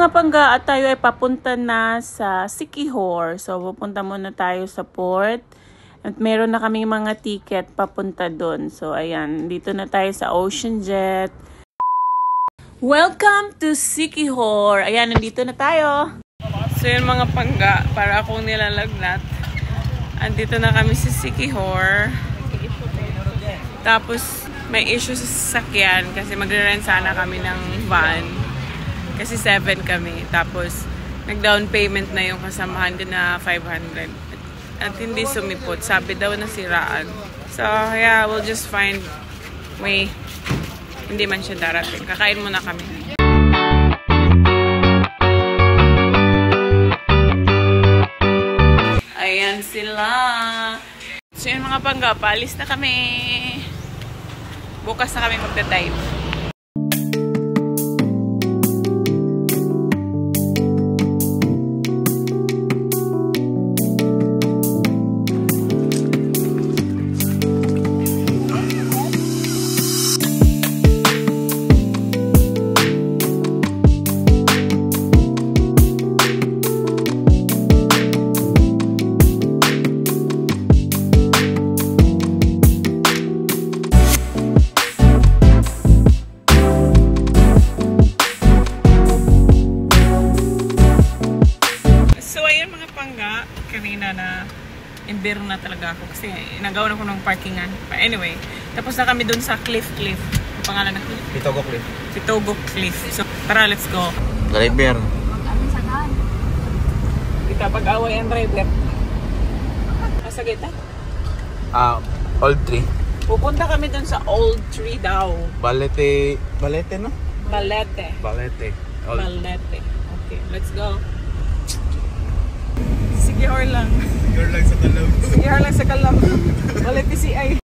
mga pangga at tayo ay papunta na sa Siquijor. So, pupunta muna tayo sa port. At meron na kaming mga ticket papunta doon. So, ayan. Dito na tayo sa Ocean Jet. Welcome to Siquijor. Ayan, nandito na tayo. So, yun mga pangga. Para akong nilalagnat. Andito na kami sa Siquijor. Tapos, may issue sa sasakyan. Kasi magre-rent sana kami ng van. Kasi 7 kami. Tapos, nag-down payment na yung kasamahan ko na 500. At hindi sumipot. Sabi daw nasiraan. So, yeah, we'll just find way. Hindi man siya darating. Kakain muna kami. Ayan sila. So, yun mga pangga. Paalis na kami. Bukas na kami magda-dive. Kanina na imbiro na talaga ako kasi nagawa na ko ng parkingan. But anyway, tapos na kami dun sa Cliff. Ang pangalan na Cliff? Sitogo Cliff. So, tara, let's go. Driver. Kita pag-away ang driver. Nasa gita? Old Tree. Pupunta kami dun sa Old Tree daw. Balete, no? Balete. Balete. Okay, let's go. Siquijor lang. Siquijor lang sa Kalam. Walang PCI.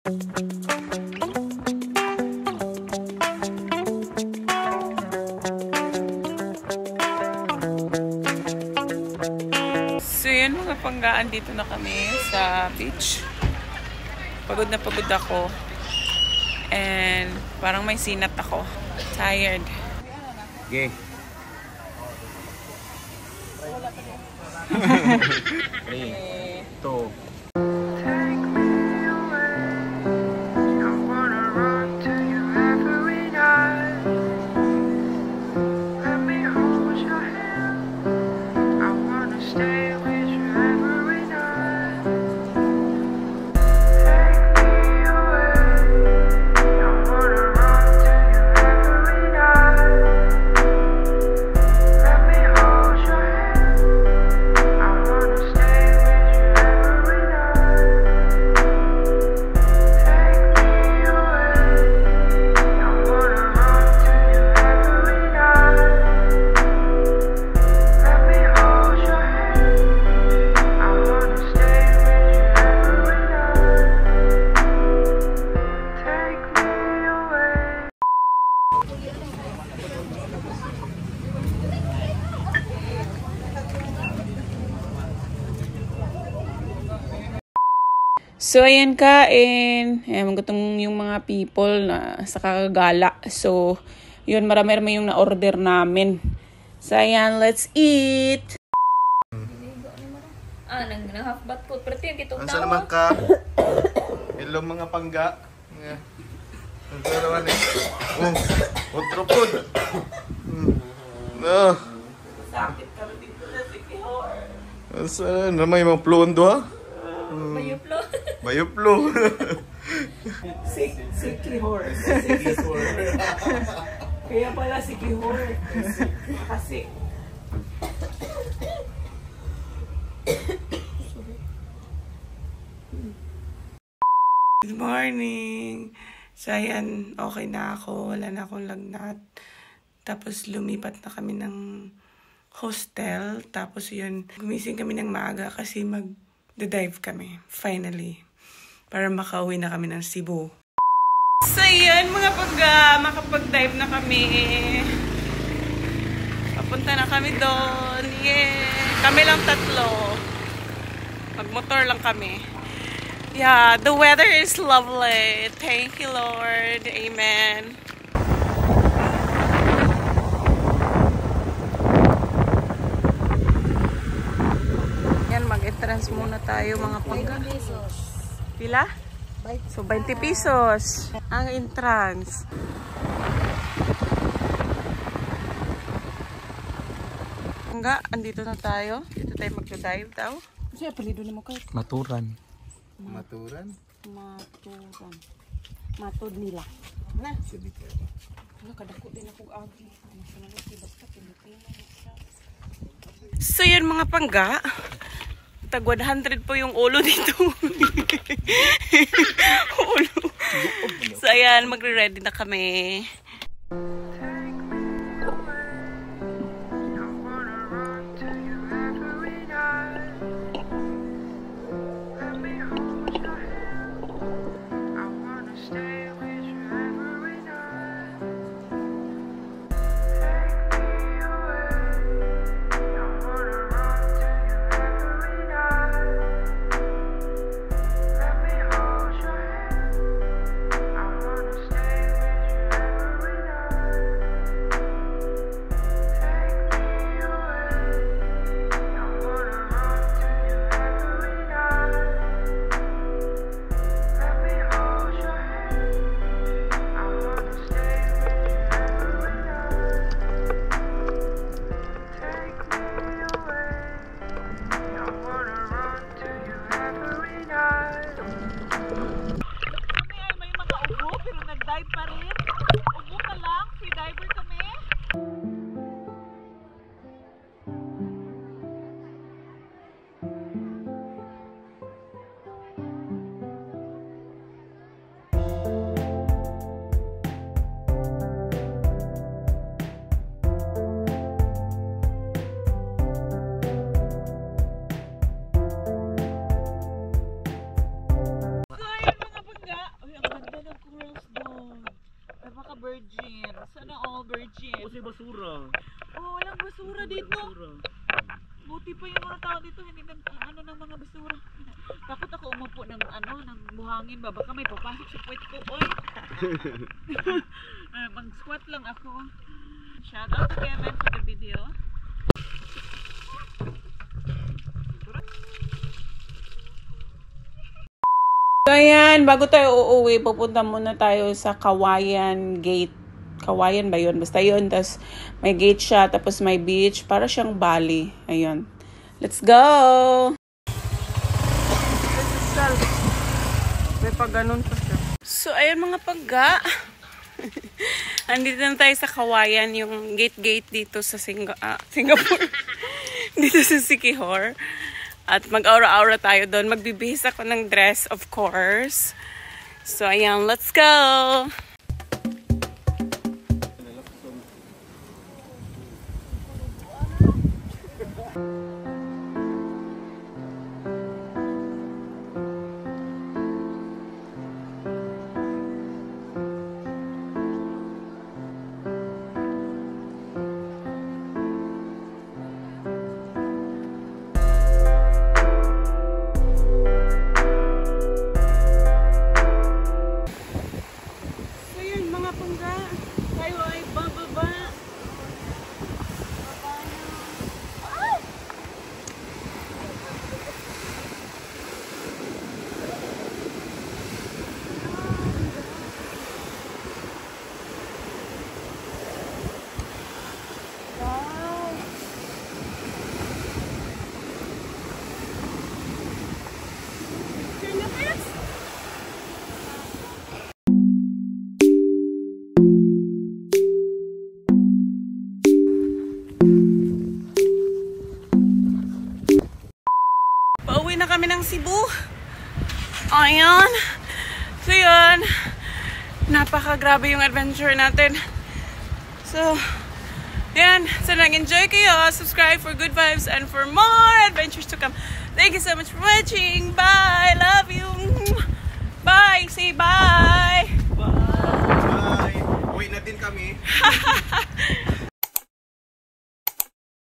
So yun mga panggaan, dito na kami sa beach. Pagod na pagod ako. And parang may sinat ako. Tired. Okay. 3, 2. So, ayan kain. Ayan, gutom yung mga people na sa kakagala. So, yun, marami yung na-order namin. So, ayan, let's eat! Nang-half-bat po. Pero yung kitong Ano sa naman ka? Hello mga pangga. Ano sa naman eh? Utropod. Sakit kami dito na Siquijor. Ano naman yung mga plundo ha? Bayuplo. Bayuplo. Siquijor. Kaya pala Siquijor. Kasi. Good morning. So, ayan, okay na ako. Wala na akong lagnat. Tapos, lumipat na kami ng hostel. Tapos, yun, gumising kami ng maaga kasi mag-dive kami. Finally. Para makauwi na kami ng Cebu. So, yun, mga pagga, makapag-dive na kami. Papunta na kami doon. Yeah! Kami lang 3. Mag-motor lang kami. Yeah, the weather is lovely. Thank you, Lord. Amen. Mag-entrance muna tayo mga pangga. Pila? So, 20 pesos ang entrance. Pangga, andito na tayo. Dito tayo magda-dive daw. Kasi apelido ni mo kayo? Maturan. Matod nila. Na. Nakadako din ako agi. So yun mga pangga. Tag 100 po yung ulo dito. Ulo. So ayan, magre-ready na kami. Virgin. Sana all virgin. Kasi basura. Oh, walang basura dito. Buti pa yung mga tao dito hindi nag ano ng mga basura. Takot ako umupo ng ng buhangin ba baka may papasok sa puwet ko. Oy. Mag-squat lang ako. Shout out to Kevin for the video. So ayan, bago tayo uuwi, pupunta muna tayo sa Kawayan Gate. Kawayan ba yun? Basta yun, tapos may gate siya, tapos may beach, para siyang Bali. Ayun. Let's go! May pag ganun pa siya. So ayan mga pagga. Andito na tayo sa Kawayan, yung gate dito sa Singapore. Dito sa Siquijor. At mag-aura-aura tayo doon. Magbibihis ako ng dress, of course. So, ayan. Let's go! Pauwi na kami ng Cebu. Ayan. So yun. Napaka-grabe yung adventure natin. So, yan. So nag-enjoy kayo. Subscribe for good vibes and for more adventures to come. Thank you so much for watching. Bye. Love you. Bye. Say bye. Bye. Uwi na din kami.